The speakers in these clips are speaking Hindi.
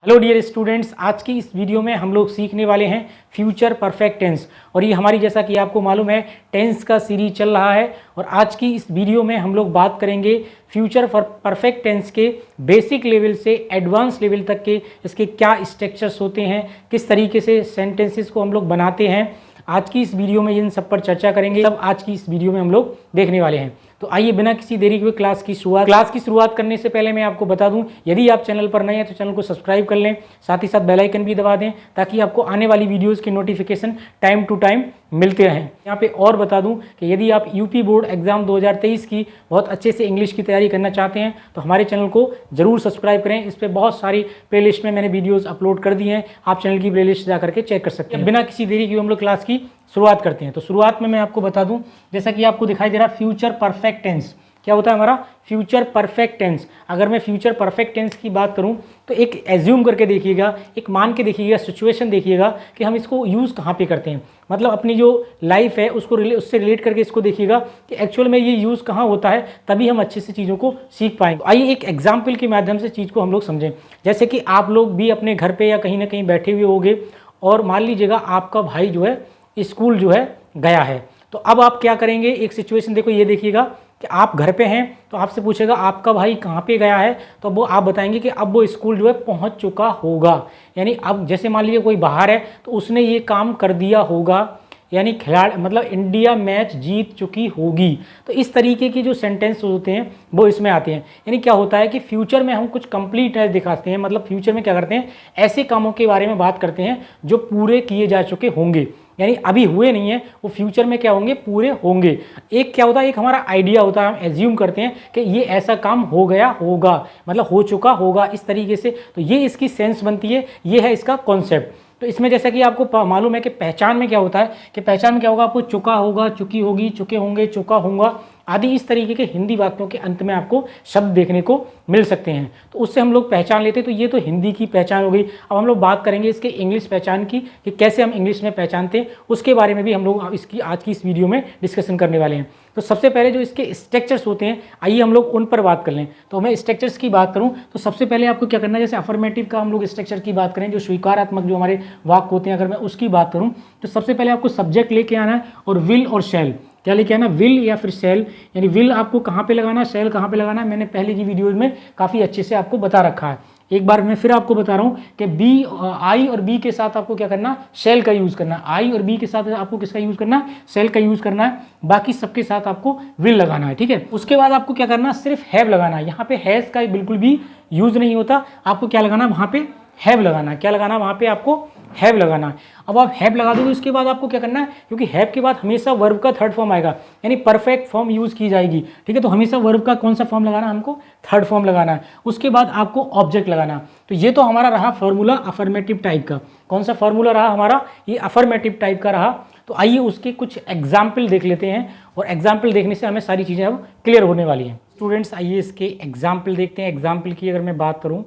हेलो डियर स्टूडेंट्स, आज की इस वीडियो में हम लोग सीखने वाले हैं फ्यूचर परफेक्ट टेंस। और ये हमारी, जैसा कि आपको मालूम है, टेंस का सीरीज चल रहा है। और आज की इस वीडियो में हम लोग बात करेंगे फ्यूचर परफेक्ट टेंस के बेसिक लेवल से एडवांस लेवल तक के इसके क्या स्ट्रक्चर्स होते हैं, किस तरीके से सेंटेंसेस को हम लोग बनाते हैं। आज की इस वीडियो में इन सब पर चर्चा करेंगे, सब आज की इस वीडियो में हम लोग देखने वाले हैं। तो आइए बिना किसी देरी के क्लास की शुरुआत करने से पहले मैं आपको बता दूं, यदि आप चैनल पर नए हैं तो चैनल को सब्सक्राइब कर लें, साथ ही साथ बेल आइकन भी दबा दें ताकि आपको आने वाली वीडियोस की नोटिफिकेशन टाइम टू टाइम मिलते रहें। यहाँ पे और बता दूं कि यदि आप यूपी बोर्ड एग्जाम 2023 की बहुत अच्छे से इंग्लिश की तैयारी करना चाहते हैं तो हमारे चैनल को जरूर सब्सक्राइब करें। इस पर बहुत सारी प्लेलिस्ट में मैंने वीडियोज़ अपलोड कर दी हैं, आप चैनल की प्लेलिस्ट जा करके चेक कर सकते हैं। बिना किसी देरी के हम लोग क्लास की शुरुआत करते हैं। तो शुरुआत में मैं आपको बता दूं, जैसा कि आपको दिखाई दे रहा है फ्यूचर परफेक्ट टेंस। क्या होता है हमारा फ्यूचर परफेक्ट टेंस? अगर मैं फ्यूचर परफेक्ट टेंस की बात करूं तो एक एज्यूम करके देखिएगा, एक मान के देखिएगा, सिचुएशन देखिएगा कि हम इसको यूज़ कहाँ पे करते हैं। मतलब अपनी जो लाइफ है उससे रिलेट करके इसको देखिएगा कि एक्चुअल में ये यूज़ कहाँ होता है, तभी हम अच्छे से चीज़ों को सीख पाएंगे। तो आइए एक एग्जाम्पल के माध्यम से चीज़ को हम लोग समझें। जैसे कि आप लोग भी अपने घर पर या कहीं ना कहीं बैठे हुए होंगे और मान लीजिएगा आपका भाई जो है स्कूल जो है गया है। तो अब आप क्या करेंगे, एक सिचुएशन देखो, ये देखिएगा कि आप घर पे हैं तो आपसे पूछेगा आपका भाई कहाँ पे गया है, तो वो आप बताएंगे कि अब वो स्कूल जो है पहुँच चुका होगा। यानी अब जैसे मान लीजिए कोई बाहर है तो उसने ये काम कर दिया होगा, यानी खिलाड़ी मतलब इंडिया मैच जीत चुकी होगी। तो इस तरीके की जो सेंटेंस होते हैं वो इसमें आते हैं। यानी क्या होता है कि फ्यूचर में हम कुछ कंप्लीट दिखाते हैं, मतलब फ्यूचर में क्या करते हैं, ऐसे कामों के बारे में बात करते हैं जो पूरे किए जा चुके होंगे, यानी अभी हुए नहीं है, वो फ्यूचर में क्या होंगे, पूरे होंगे। एक क्या होता है, एक हमारा आइडिया होता है, हम एज्यूम करते हैं कि ये ऐसा काम हो गया होगा, मतलब हो चुका होगा, इस तरीके से। तो ये इसकी सेंस बनती है, ये है इसका कॉन्सेप्ट। तो इसमें जैसा कि आपको मालूम है कि पहचान में क्या होता है, कि पहचान में क्या होगा, आपको चुका होगा, चुकी होगी, चुके होंगे, चुका होगा आदि इस तरीके के हिंदी वाक्यों के अंत में आपको शब्द देखने को मिल सकते हैं। तो उससे हम लोग पहचान लेते हैं। तो ये तो हिंदी की पहचान हो गई। अब हम लोग बात करेंगे इसके इंग्लिश पहचान की, कि कैसे हम इंग्लिश में पहचानते हैं, उसके बारे में भी हम लोग इसकी आज की इस वीडियो में डिस्कशन करने वाले हैं। तो सबसे पहले जो इसके स्ट्रक्चर्स होते हैं, आइए हम लोग उन पर बात कर लें। तो मैं स्ट्रक्चर्स की बात करूं तो सबसे पहले आपको क्या करना है, जैसे अफर्मेटिव का हम लोग स्ट्रक्चर की बात करें, जो स्वीकारात्मक जो हमारे वाक्य होते हैं, अगर मैं उसकी बात करूं तो सबसे पहले आपको सब्जेक्ट लेके आना है और विल और शैल। क्या लेके आना, विल या फिर सेल। यानी विल आपको कहाँ पे लगाना है, सेल कहाँ पे लगाना है, मैंने पहले की वीडियोज में काफ़ी अच्छे से आपको बता रखा है। एक बार मैं फिर आपको बता रहा हूँ कि बी, आई और बी के साथ आपको क्या करना, सेल का यूज़ करना है। आई और बी के साथ आपको किसका यूज़ करना है, सेल का यूज़ करना है। बाकी सबके साथ आपको विल लगाना है, ठीक है। उसके बाद आपको क्या करना, सिर्फ हैव लगाना है। यहाँ पे हैज़ का बिल्कुल भी यूज़ नहीं होता, आपको क्या लगाना है, वहाँ पे हैव लगाना है। क्या लगाना है, वहाँ पे आपको हैव लगाना है। अब आप हैव लगा दोगे, उसके बाद आपको क्या करना है, क्योंकि हैव के बाद हमेशा वर्ब का थर्ड फॉर्म आएगा, यानी परफेक्ट फॉर्म यूज़ की जाएगी, ठीक है। तो हमेशा वर्ब का कौन सा फॉर्म लगाना है, हमको थर्ड फॉर्म लगाना है। उसके बाद आपको ऑब्जेक्ट लगाना है। तो ये तो हमारा रहा फॉर्मूला अफर्मेटिव टाइप का। कौन सा फॉर्मूला रहा हमारा, ये अफर्मेटिव टाइप का रहा। तो आइए उसके कुछ एग्जाम्पल देख लेते हैं, और एग्जाम्पल देखने से हमें सारी चीज़ें अब क्लियर होने वाली हैं। स्टूडेंट्स आइए इसके एग्जाम्पल देखते हैं। एग्जाम्पल की अगर मैं बात करूँ,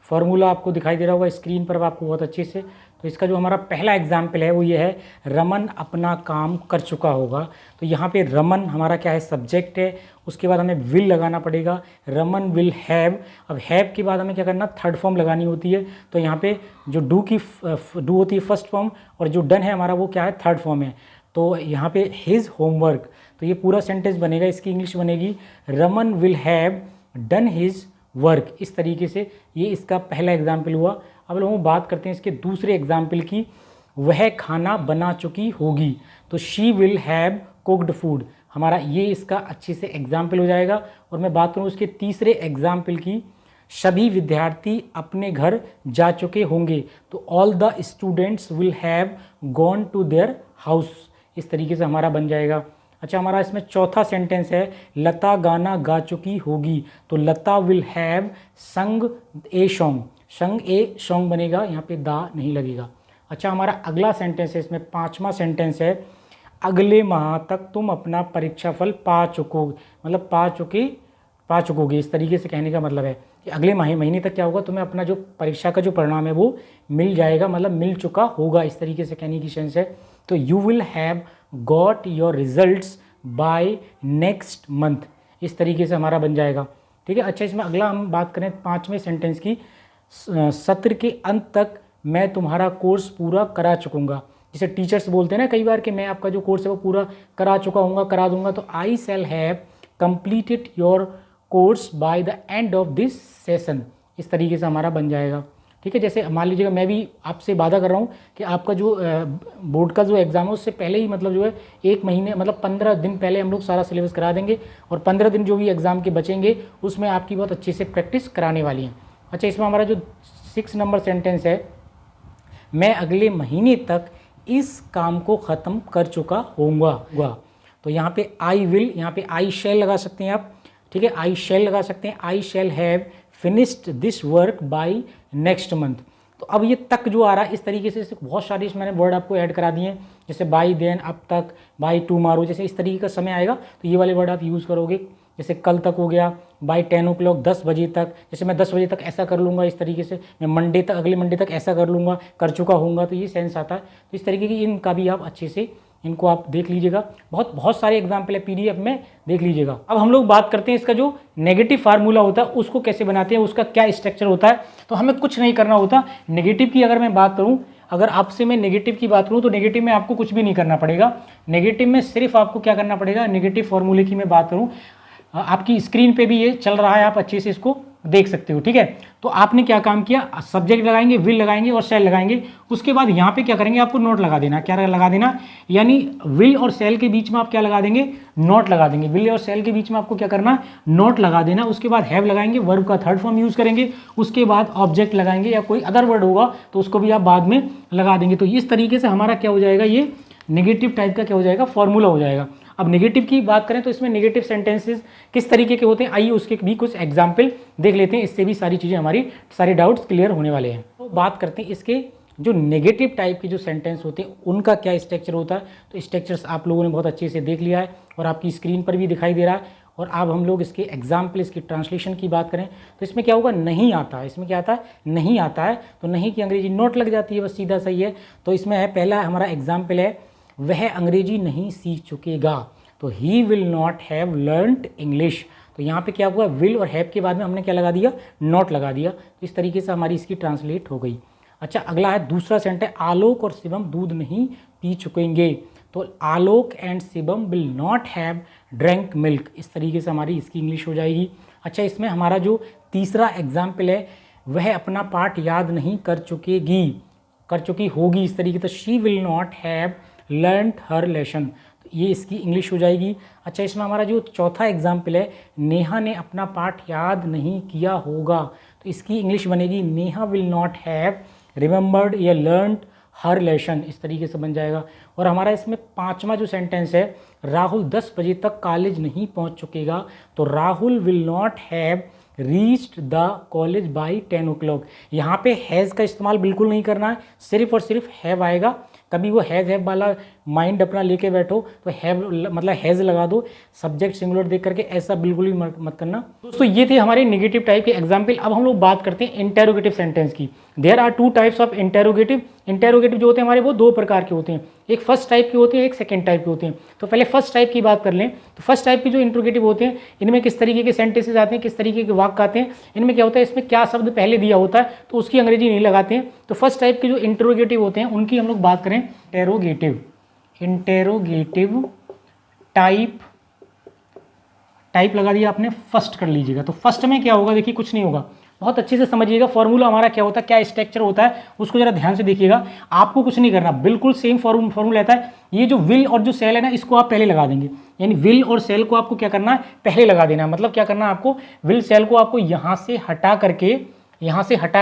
फॉर्मूला आपको दिखाई दे रहा होगा स्क्रीन पर आपको बहुत अच्छे से। तो इसका जो हमारा पहला एग्जाम्पल है वो ये है, रमन अपना काम कर चुका होगा। तो यहाँ पे रमन हमारा क्या है, सब्जेक्ट है। उसके बाद हमें विल लगाना पड़ेगा, रमन विल हैव। अब हैव के बाद हमें क्या करना, थर्ड फॉर्म लगानी होती है। तो यहाँ पे जो डू होती है फर्स्ट फॉर्म, और जो डन है हमारा वो क्या है, थर्ड फॉर्म है। तो यहाँ पे हिज होमवर्क, तो ये पूरा सेंटेंस बनेगा, इसकी इंग्लिश बनेगी Raman will have done his work. इस तरीके से ये इसका पहला एग्जाम्पल हुआ। अब लोग बात करते हैं इसके दूसरे एग्जाम्पल की, वह खाना बना चुकी होगी। तो she will have cooked food, हमारा ये इसका अच्छे से एग्जाम्पल हो जाएगा। और मैं बात करूँ उसके तीसरे एग्जाम्पल की, सभी विद्यार्थी अपने घर जा चुके होंगे। तो all the students will have gone to their house. इस तरीके से हमारा बन जाएगा। अच्छा, हमारा इसमें चौथा सेंटेंस है, लता गाना गा चुकी होगी। तो लता विल हैव संग ए सॉन्ग। संग ए सॉन्ग बनेगा, यहाँ पे दा नहीं लगेगा। अच्छा, हमारा अगला सेंटेंस है, इसमें पांचवा सेंटेंस है, अगले माह तक तुम अपना परीक्षाफल पा चुकोगे। मतलब पा चुकोगे, इस तरीके से कहने का मतलब है कि अगले महीने तक क्या होगा, तुम्हें अपना जो परीक्षा का जो परिणाम है वो मिल जाएगा, मतलब मिल चुका होगा, इस तरीके से कहने की सेंस है। तो you will have got your results bye next month, इस तरीके से हमारा बन जाएगा, ठीक है। अच्छा, इसमें अगला हम बात करें पांचवें सेंटेंस की, सत्र के अंत तक मैं तुम्हारा कोर्स पूरा करा चुकूँगा। जैसे टीचर्स बोलते हैं ना कई बार कि मैं आपका जो कोर्स है वो पूरा करा चुका हूँगा, करा दूंगा, तो I shall have completed your course by the end of this session, इस तरीके से हमारा बन जाएगा। ठीक है, जैसे मान लीजिएगा मैं भी आपसे वादा कर रहा हूँ कि आपका जो बोर्ड का जो एग्ज़ाम है उससे पहले ही मतलब जो है 1 महीने मतलब 15 दिन पहले हम लोग सारा सिलेबस करा देंगे, और 15 दिन जो भी एग्ज़ाम के बचेंगे उसमें आपकी बहुत अच्छे से प्रैक्टिस कराने वाली हैं। अच्छा, इसमें हमारा जो 6 नंबर सेंटेंस है, मैं अगले महीने तक इस काम को ख़त्म कर चुका होऊंगा। तो यहाँ पे आई विल, यहाँ पे आई शैल लगा सकते हैं आप। ठीक है, आई शैल लगा सकते हैं, I shall have finished this work by next month. तो अब ये तक जो आ रहा है इस तरीके से बहुत सारे इसमें मैंने वर्ड आपको ऐड करा दिए हैं, जैसे बाय देन, अब तक, बाय टुमारो, जैसे इस तरीके का समय आएगा तो ये वाले वर्ड आप यूज़ करोगे। जैसे कल तक हो गया, बाय 10 o'clock 10 बजे तक, जैसे मैं 10 बजे तक ऐसा कर लूँगा, इस तरीके से मैं मंडे तक, अगले मंडे तक ऐसा कर लूँगा, कर चुका होऊंगा, तो ये सेंस आता है। तो इस तरीके की इनका भी आप अच्छे से इनको आप देख लीजिएगा, बहुत सारे एग्जाम्पल है PDF में, देख लीजिएगा। अब हम लोग बात करते हैं इसका जो नेगेटिव फार्मूला होता है उसको कैसे बनाते हैं, उसका क्या स्ट्रक्चर होता है। तो हमें कुछ नहीं करना होता। नेगेटिव की अगर मैं बात करूँ, अगर आपसे मैं नेगेटिव की बात करूँ तो नेगेटिव में आपको कुछ भी नहीं करना पड़ेगा। नेगेटिव में सिर्फ आपको क्या करना पड़ेगा, नेगेटिव फार्मूले की मैं बात करूँ, आपकी स्क्रीन पे भी ये चल रहा है, आप अच्छे से इसको देख सकते हो। ठीक है, तो आपने क्या काम किया, सब्जेक्ट लगाएंगे, विल लगाएंगे और शैल लगाएंगे। उसके बाद यहाँ पे क्या करेंगे, आपको नोट लगा देना। क्या लगा देना, यानी विल और शैल के बीच में आप क्या लगा देंगे, नोट लगा देंगे। विल और शैल के बीच में आपको क्या करना, नोट लगा देना। उसके बाद हैव लगाएंगे, वर्ब का थर्ड फॉर्म यूज़ करेंगे। उसके बाद ऑब्जेक्ट लगाएंगे या कोई अदर वर्ड होगा तो उसको भी आप बाद में लगा देंगे। तो इस तरीके से हमारा क्या हो जाएगा, ये नेगेटिव टाइप का क्या हो जाएगा, फॉर्मूला हो जाएगा। अब नेगेटिव की बात करें तो इसमें नेगेटिव सेंटेंसेस किस तरीके के होते हैं, आइए उसके भी कुछ एग्जाम्पल देख लेते हैं। इससे भी सारी चीज़ें हमारी सारे डाउट्स क्लियर होने वाले हैं। तो बात करते हैं इसके जो नेगेटिव टाइप के जो सेंटेंस होते हैं उनका क्या स्ट्रक्चर होता है। तो स्ट्रक्चर्स आप लोगों ने बहुत अच्छे से देख लिया है और आपकी स्क्रीन पर भी दिखाई दे रहा है। और अब हम लोग इसके एग्जाम्पल, इसकी ट्रांसलेशन की बात करें तो इसमें क्या होगा, नहीं आता है। इसमें क्या आता है, नहीं आता है। तो नहीं की अंग्रेजी नोट लग जाती है, बस सीधा सही है। तो इसमें है, पहला हमारा एग्जाम्पल है, वह अंग्रेजी नहीं सीख चुकेगा। तो he will not have learned English. तो यहाँ पे क्या हुआ, विल और हैव के बाद में हमने क्या लगा दिया, नॉट लगा दिया। तो इस तरीके से हमारी इसकी ट्रांसलेट हो गई। अच्छा, अगला है दूसरा सेंटेंस, आलोक और शिवम दूध नहीं पी चुकेंगे। तो Alok and Shivam will not have drank milk. इस तरीके से हमारी इसकी इंग्लिश हो जाएगी। अच्छा, इसमें हमारा जो तीसरा एग्जाम्पल है, वह अपना पाठ याद नहीं कर चुकी होगी। इस तरीके से she will not have learn her lesson. ये इसकी इंग्लिश हो जाएगी। अच्छा, इसमें हमारा जो चौथा एग्जाम्पल है, नेहा ने अपना पाठ याद नहीं किया होगा। तो इसकी इंग्लिश बनेगी, Neha will not have remembered या लर्नड हर लेसन। इस तरीके से बन जाएगा। और हमारा इसमें पांचवा जो सेंटेंस है, राहुल 10 बजे तक कॉलेज नहीं पहुंच चुकेगा। तो Rahul will not have reached the college by 10 o'clock। यहाँ पे हैज़ का इस्तेमाल बिल्कुल नहीं करना है, सिर्फ और सिर्फ हैव आएगा। कभी वो हैज़ हैव वाला माइंड अपना लेके बैठो तो हैव मतलब हैज़ लगा दो, सब्जेक्ट सिंगुलर देख करके, ऐसा बिल्कुल भी मत करना। दोस्तों, ये थे हमारे नेगेटिव टाइप के एग्जाम्पल। अब हम लोग बात करते हैं इंटेरोगेटिव सेंटेंस की। There are 2 types of interrogative. Interrogative जो होते हैं हमारे वो 2 प्रकार के होते हैं, एक फर्स्ट टाइप के होते हैं, एक सेकेंड टाइप के होते हैं। तो पहले फर्स्ट टाइप की बात कर लें। तो फर्स्ट टाइप के जो इंटेरोगेटिव होते हैं, इनमें किस तरीके के सेंटेंसेस आते हैं, किस तरीके के वाक्य आते हैं। इनमें क्या होता है, इसमें क्या शब्द पहले दिया होता है तो उसकी अंग्रेजी नहीं लगाते हैं। तो फर्स्ट टाइप के जो इंटेरोगेटिव होते हैं उनकी हम लोग बात करें, इंटेरोगेटिव टाइप लगा दिया आपने, फर्स्ट कर लीजिएगा। तो फर्स्ट में क्या होगा, देखिए कुछ नहीं होगा, बहुत अच्छे से समझिएगा। फॉर्मूला हमारा क्या होता है, क्या स्ट्रक्चर होता है, उसको जरा ध्यान से देखिएगा। आपको कुछ नहीं करना, बिल्कुल सेम फॉर्मूला रहता है। ये जो विल और जो सेल है ना, इसको आप पहले लगा देंगे। यानी विल और सेल को आपको क्या करना है, पहले लगा देना है। मतलब क्या करना है आपको, विल सेल को आपको यहाँ से हटा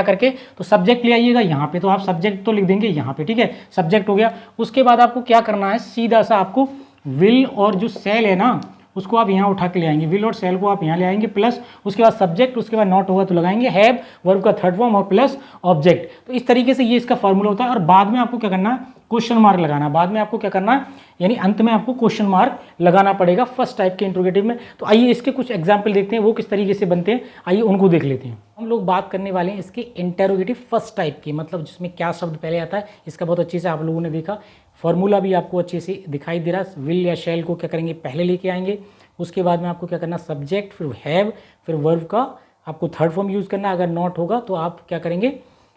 करके तो सब्जेक्ट ले आइएगा यहाँ पे। तो आप सब्जेक्ट तो लिख देंगे यहाँ पे, ठीक है, सब्जेक्ट हो गया। उसके बाद आपको क्या करना है, सीधा सा आपको विल और जो सेल है ना उसको आप यहाँ उठा के ले आएंगे। विल और सेल को आप यहाँ ले आएंगे, प्लस उसके बाद सब्जेक्ट, उसके बाद नॉट होगा तो लगाएंगे हैव, वर्ब का थर्ड फॉर्म और प्लस ऑब्जेक्ट। तो इस तरीके से ये इसका फॉर्मूला होता है। और बाद में आपको क्या करना है, क्वेश्चन मार्क लगाना। बाद में आपको क्या करना है, यानी अंत में आपको क्वेश्चन मार्क लगाना पड़ेगा फर्स्ट टाइप के इंट्रोगेटिव में। तो आइए इसके कुछ एग्जाम्पल देखते हैं, वो किस तरीके से बनते हैं, आइए उनको देख लेते हैं। हम लोग बात करने वाले हैं इसके इंटेरोगेटिव फर्स्ट टाइप की, मतलब जिसमें क्या शब्द पहले आता है, इसका बहुत अच्छे से आप लोगों ने देखा। फॉर्मूला भी आपको अच्छे से दिखाई दे रहा है। विल या शैल को क्या करेंगे, पहले लेके आएंगे। उसके बाद में आपको क्या करना, सब्जेक्ट, फिर हैव, फिर वर्ब का आपको थर्ड फॉर्म यूज़ करना, अगर नॉट होगा तो आप क्या करेंगे,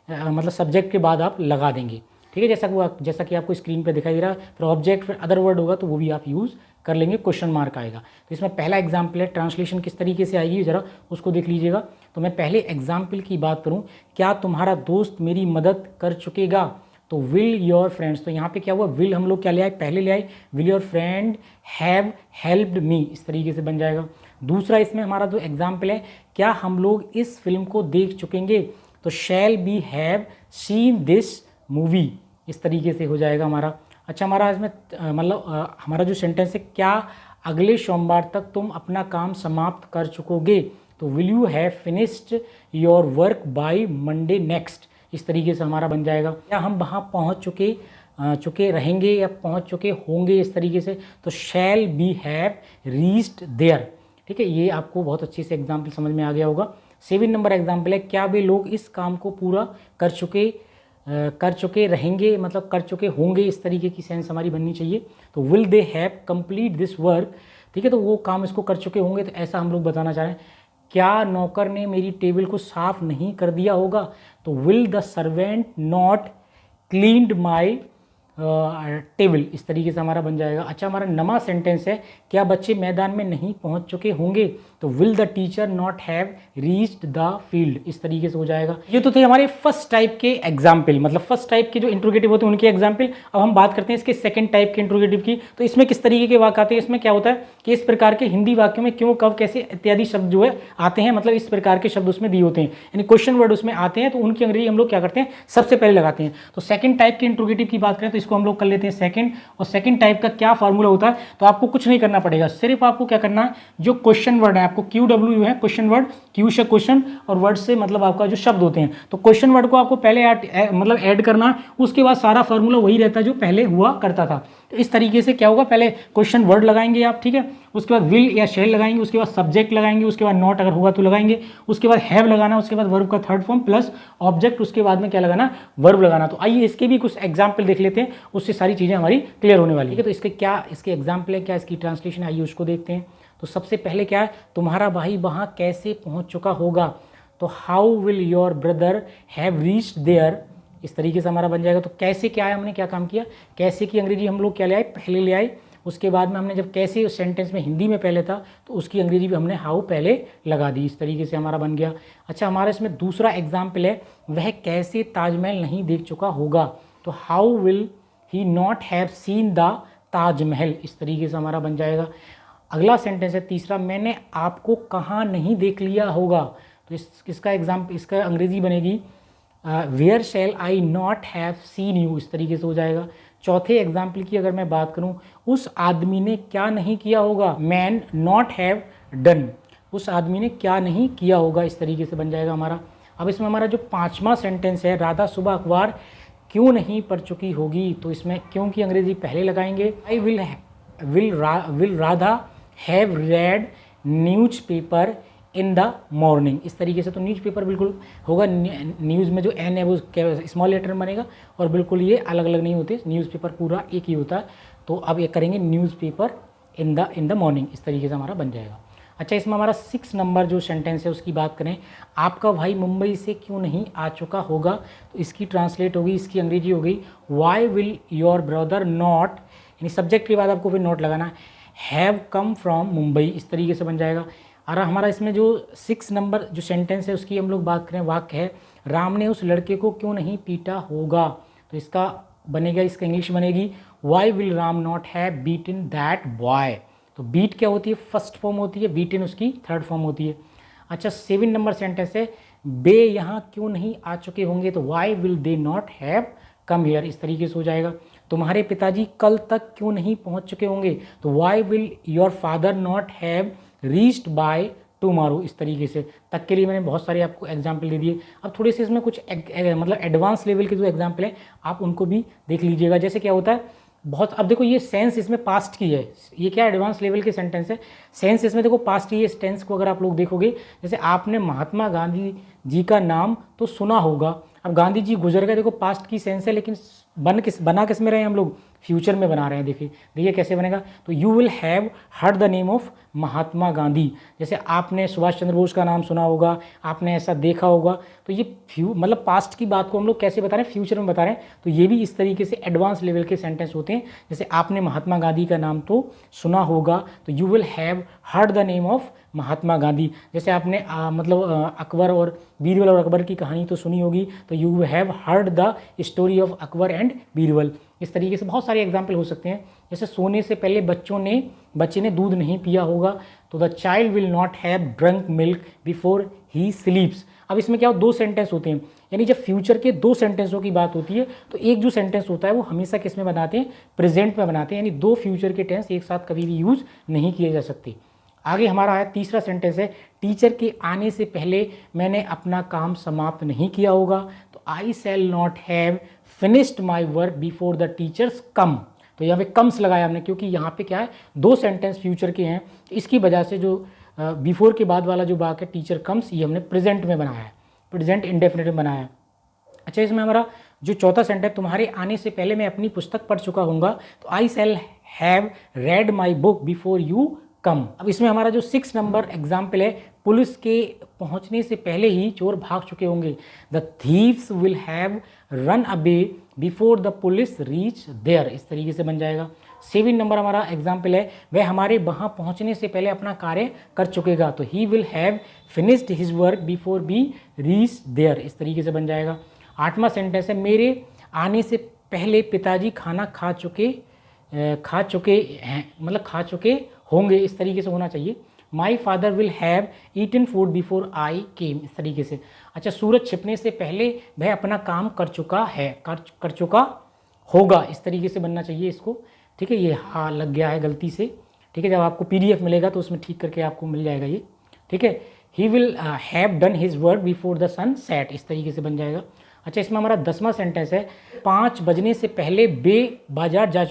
मतलब सब्जेक्ट के बाद आप लगा देंगे, ठीक है, जैसा कि आपको स्क्रीन पे दिखाई दे रहा है। फिर ऑब्जेक्ट, फिर अदर वर्ड होगा तो वो भी आप यूज़ कर लेंगे, क्वेश्चन मार्क आएगा। तो इसमें पहला एग्जाम्पल है, ट्रांसलेशन किस तरीके से आएगी ज़रा उसको देख लीजिएगा। तो मैं पहले एग्जाम्पल की बात करूँ, क्या तुम्हारा दोस्त मेरी मदद कर चुकेगा, तो विल योर फ्रेंड्स, तो यहाँ पे क्या हुआ, विल हम लोग क्या ले आए, पहले ले आए, will your friend have helped me, इस तरीके से बन जाएगा। दूसरा इसमें हमारा जो एग्जाम्पल है, क्या हम लोग इस फिल्म को देख चुकेंगे, तो shall be have seen this movie, इस तरीके से हो जाएगा हमारा। अच्छा, हमारा इसमें मतलब हमारा जो सेंटेंस है, क्या अगले सोमवार तक तुम अपना काम समाप्त कर चुकोगे, तो will you have finished your work by Monday next, इस तरीके से हमारा बन जाएगा। क्या हम वहाँ पहुँच चुके रहेंगे या पहुँच चुके होंगे, इस तरीके से, तो shall be have reached there, ठीक है। ये आपको बहुत अच्छे से एग्जाम्पल समझ में आ गया होगा। 7 नंबर एग्जाम्पल है, क्या वे लोग इस काम को पूरा कर चुके रहेंगे, मतलब कर चुके होंगे, इस तरीके की सेंस हमारी बननी चाहिए। तो will they have complete this work, ठीक है, तो वो काम इसको कर चुके होंगे, तो ऐसा हम लोग बताना चाह रहे हैं। क्या नौकर ने मेरी टेबल को साफ नहीं कर दिया होगा, तो will the servant not cleaned my table, इस तरीके से हमारा बन जाएगा। अच्छा, हमारा नवा सेंटेंस है, क्या बच्चे मैदान में नहीं पहुंच चुके होंगे, तो will the teacher not have reached the field, इस तरीके से हो जाएगा। ये तो थे हमारे फर्स्ट टाइप के एग्जाम्पल, मतलब फर्स्ट टाइप के जो इंट्रोगेटिव होते हैं उनके एग्जाम्पल। अब हम बात करते हैं इसके सेकंड टाइप के इंट्रोगेटिव की। तो इसमें किस तरीके के वाक्य आते हैं, इसमें क्या होता है कि इस प्रकार के हिंदी वाक्यों में क्यों, कब, कैसे इत्यादि शब्द जो है आते हैं, मतलब इस प्रकार के शब्द उसमें दिए होते हैं, यानी क्वेश्चन वर्ड उसमें आते हैं, तो उनकी अंग्रेजी हम लोग क्या करते हैं, सबसे पहले लगाते हैं। तो सेकंड टाइप के इंट्रोगेटिव की बात करें तो इसको हम लोग कर लेते हैं सेकंड। और सेकंड टाइप का क्या फॉर्मूला होता है, तो आपको कुछ नहीं करना पड़ेगा, सिर्फ आपको क्या करना है, जो क्वेश्चन वर्ड है, आपको QW है क्वेश्चन वर्ड, क्यू से क्वेश्चन और वर्ड से मतलब आपका जो शब्द होते हैं, तो क्वेश्चन वर्ड को आपको पहले मतलब ऐड करना, उसके बाद सारा फॉर्मूला वही रहता है जो पहले हुआ करता था। तो इस तरीके से क्या होगा, पहले क्वेश्चन वर्ड लगाएंगे आप, ठीक है, उसके बाद विल या शैल लगाएंगे, उसके बाद सब्जेक्ट लगाएंगे, उसके बाद नॉट अगर होगा तो लगाएंगे, उसके बाद हैव लगाना, उसके बाद वर्ब का थर्ड फॉर्म प्लस ऑब्जेक्ट, उसके बाद में क्या लगाना, वर्ब लगाना। तो आइए इसके भी कुछ एग्जाम्पल देख लेते हैं, उससे सारी चीज़ें हमारी क्लियर होने वाली है। तो इसके एग्जाम्पल है, क्या इसकी ट्रांसलेशन, आइए उसको देखते हैं। तो सबसे पहले क्या है, तुम्हारा भाई वहाँ कैसे पहुँच चुका होगा, तो how will your brother have reached there, इस तरीके से हमारा बन जाएगा। तो कैसे क्या है, हमने क्या काम किया, कैसे की अंग्रेजी हम लोग क्या ले आए, पहले ले आए, उसके बाद में हमने जब कैसे उस सेंटेंस में हिंदी में पहले था तो उसकी अंग्रेजी भी हमने हाउ पहले लगा दी, इस तरीके से हमारा बन गया। अच्छा, हमारा इसमें दूसरा एग्जाम्पल है, वह कैसे ताजमहल नहीं देख चुका होगा, तो how will he not have seen the Taj Mahal, इस तरीके से हमारा बन जाएगा। अगला सेंटेंस है तीसरा, मैंने आपको कहाँ नहीं देख लिया होगा, तो इसका अंग्रेजी बनेगी where shall I not have seen you, इस तरीके से हो जाएगा। चौथे एग्जाम्पल की अगर मैं बात करूं, उस आदमी ने क्या नहीं किया होगा, मैन नॉट हैव डन, उस आदमी ने क्या नहीं किया होगा, इस तरीके से बन जाएगा हमारा। अब इसमें हमारा जो पांचवा सेंटेंस है, राधा सुबह अखबार क्यों नहीं पढ़ चुकी होगी, तो इसमें क्यों की अंग्रेजी पहले लगाएंगे। I will Radha have read news paper in the morning, इस तरीके से। तो न्यूज़ पेपर बिल्कुल होगा, न्यूज़ में जो एन है वो स्मॉल लेटर बनेगा, और बिल्कुल ये अलग अलग नहीं होते, न्यूज़ पेपर पूरा एक ही होता है। तो अब ये करेंगे news paper in the morning, इस तरीके से हमारा बन जाएगा। अच्छा, इसमें हमारा 6 नंबर जो सेंटेंस है उसकी बात करें, आपका भाई मुंबई से क्यों नहीं आ चुका होगा, तो इसकी ट्रांसलेट होगी, इसकी अंग्रेजी हो गई why will your brother not, यानी सब्जेक्ट के बाद आपको फिर नॉट लगाना, हैव कम फ्रॉम मुंबई, इस तरीके से बन जाएगा। और हमारा इसमें जो 6 नंबर जो सेंटेंस है उसकी हम लोग बात करें, वाक्य है राम ने उस लड़के को क्यों नहीं पीटा होगा, तो इसका बनेगा, इसका इंग्लिश बनेगी why will Ram not have beaten that boy. तो बीट क्या होती है, फर्स्ट फॉर्म होती है, बीटन उसकी थर्ड फॉर्म होती है। अच्छा, 7 नंबर सेंटेंस है, बे यहाँ क्यों नहीं आ चुके होंगे, तो why will they not have come here, इस तरीके से हो जाएगा। तुम्हारे पिताजी कल तक क्यों नहीं पहुँच चुके होंगे, तो why will your father not have reached by tomorrow, इस तरीके से। तक के लिए मैंने बहुत सारे आपको एग्जाम्पल दे दिए। अब थोड़े से इसमें कुछ मतलब एडवांस लेवल के जो एग्जाम्पल है आप उनको भी देख लीजिएगा। जैसे क्या होता है बहुत, अब देखो ये सेंस इसमें पास्ट की है, ये क्या एडवांस लेवल के सेंटेंस है, सेंस इसमें देखो पास्ट की है। इस टेंस को अगर आप लोग देखोगे, जैसे आपने महात्मा गांधी जी का नाम तो सुना होगा, अब गांधी जी गुजर गए, देखो पास्ट की सेंस है, लेकिन बना किस में रहे हैं हम लोग, फ्यूचर में बना रहे हैं। देखिए देखिए कैसे बनेगा, तो you will have heard the name of Mahatma Gandhi. जैसे आपने सुभाष चंद्र बोस का नाम सुना होगा, आपने ऐसा देखा होगा, तो ये मतलब पास्ट की बात को हम लोग कैसे बता रहे हैं, फ्यूचर में बता रहे हैं। तो ये भी इस तरीके से एडवांस लेवल के सेंटेंस होते हैं। जैसे आपने महात्मा गांधी का नाम तो सुना होगा, तो you will have heard the name of Mahatma Gandhi. जैसे आपने अकबर और बीरबल और अकबर की कहानी तो सुनी होगी, तो you have heard the story of Akbar and Birbal. इस तरीके से बहुत सारे एग्जाम्पल हो सकते हैं। जैसे सोने से पहले बच्चे ने दूध नहीं पिया होगा, तो the child will not have drunk milk before he स्लीप्स। अब इसमें क्या हो, दो सेंटेंस होते हैं, यानी जब फ्यूचर के दो सेंटेंसों की बात होती है, तो एक जो सेंटेंस होता है वो हमेशा किस में बनाते हैं, प्रेजेंट में बनाते हैं। यानी दो फ्यूचर के टेंस एक साथ कभी भी यूज नहीं किए जा सकते। आगे हमारा है तीसरा सेंटेंस है, टीचर के आने से पहले मैंने अपना काम समाप्त नहीं किया होगा, तो I shall not have finished my work before the teachers come. तो यहाँ पे कम्स लगाया हमने, क्योंकि यहाँ पे क्या है, दो सेंटेंस फ्यूचर के हैं, तो इसकी वजह से जो बिफोर के बाद वाला जो वाक्य है टीचर कम्स, ये हमने प्रेजेंट में बनाया है, प्रेजेंट इंडेफिनिट में बनाया है। अच्छा, इसमें हमारा जो चौथा सेंटेंस, तुम्हारे आने से पहले मैं अपनी पुस्तक पढ़ चुका हूँगा, तो I shall have read my book before you come. अब इसमें हमारा जो 6 नंबर एग्जाम्पल है, पुलिस के पहुंचने से पहले ही चोर भाग चुके होंगे, the thieves will have run away before the police reach there. इस तरीके से बन जाएगा। 7 नंबर हमारा एग्जाम्पल है, वह हमारे वहाँ पहुँचने से पहले अपना कार्य कर चुकेगा, तो he will have finished his work before be reach there. इस तरीके से बन जाएगा। 8वां सेंटेंस है, मेरे आने से पहले पिताजी खाना खा चुके हैं, मतलब खा चुके होंगे, इस तरीके से होना चाहिए। My father will have eaten food before I came, इस तरीके से। अच्छा, सूरज छिपने से पहले वह अपना काम कर चुका है, कर चुका होगा, इस तरीके से बनना चाहिए इसको। ठीक है, ये हाँ लग गया है गलती से। ठीक है, जब आपको PDF मिलेगा तो उसमें ठीक करके आपको मिल जाएगा ये। ठीक है, he will have done his work before the sunset, इस तरीके से बन जाएगा। अच्छा, इसमें हमारा 10वां सेंटेंस है, 5 बजने से पहले वे बाजार जा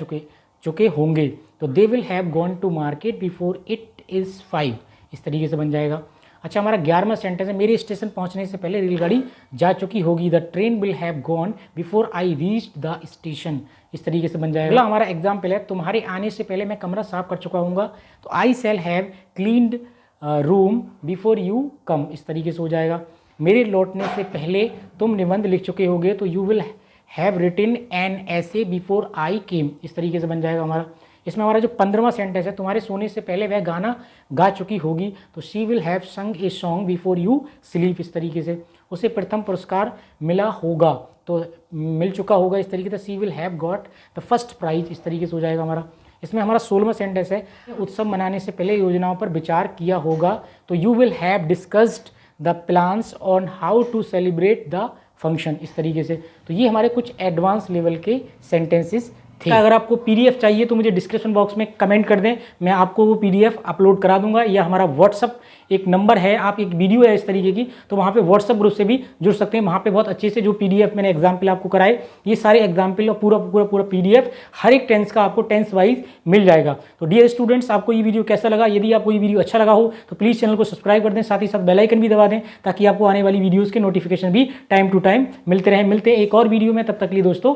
चुके होंगे, तो they will have gone to market before it is 5, इस तरीके से बन जाएगा। अच्छा, हमारा 11वां सेंटेंस है, मेरे स्टेशन पहुंचने से पहले रेलगाड़ी जा चुकी होगी, the train will have gone before I reach the station, इस तरीके से बन जाएगा। अगला हमारा एग्जाम्पल है, तुम्हारे आने से पहले मैं कमरा साफ कर चुका हूँगा, तो I shall have cleaned room before you come, इस तरीके से हो जाएगा। मेरे लौटने से पहले तुम निबंध लिख चुके होगे, तो you will have written an essay before I came, इस तरीके से बन जाएगा हमारा। इसमें हमारा जो 15वां सेंटेंस है, तुम्हारे सोने से पहले वह गाना गा चुकी होगी, तो शी विल हैव संग a song before you sleep, इस तरीके से। उसे प्रथम पुरस्कार मिला होगा, तो मिल चुका होगा, इस तरीके से। She will have got the first prize, इस तरीके से हो जाएगा हमारा। इसमें हमारा 16वां सेंटेंस है, उत्सव मनाने से पहले योजनाओं पर विचार किया होगा, तो you will have discussed the plans on how to celebrate the function, इस तरीके से। तो ये हमारे कुछ एडवांस लेवल के सेंटेंसेस थे। अगर आपको PDF चाहिए तो मुझे डिस्क्रिप्शन बॉक्स में कमेंट कर दें, मैं आपको वो PDF अपलोड करा दूंगा, या हमारा व्हाट्सअप एक नंबर है, आप एक वीडियो है इस तरीके की, तो वहाँ पे व्हाट्सअप ग्रुप से भी जुड़ सकते हैं। वहाँ पे बहुत अच्छे से जो PDF मैंने एग्जाम्पल आपको कराए, ये सारे एग्जाम्पल और पूरा PDF हर एक टेंस का आपको टेंस वाइज मिल जाएगा। तो डियर स्टूडेंट्स, आपको ये वीडियो कैसा लगा? यदि आपको ये वीडियो अच्छा लगा हो तो प्लीज़ चैनल को सब्सक्राइब कर दें, साथ ही साथ बेल आइकन भी दबा दें, ताकि आपको आने वाली वीडियोज़ के नोटिफिकेशन भी टाइम टू टाइम मिलते रहें। मिलते हैं एक और वीडियो में, तब तक के लिए दोस्तों